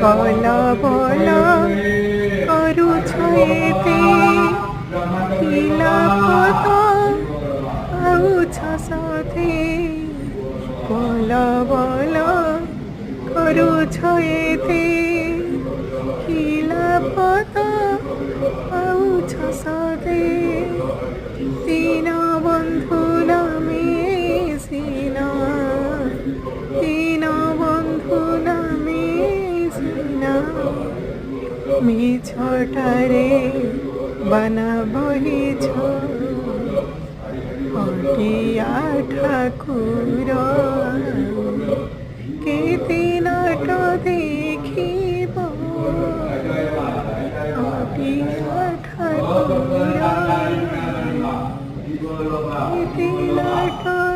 কলা বলা করুছ এতে খিলাফত আউছ সাথে কলা বলা করুছ এতে খিলাফত আউছ সাথে তিন বন্ধু নামে সিনা তিন বন্ধু নামে সিনা মিছটারে বানা বহিছ হটিয়া ঠাকুর কেতে নাট দেখিব হটিয়া ঠাকুর কেতে নাট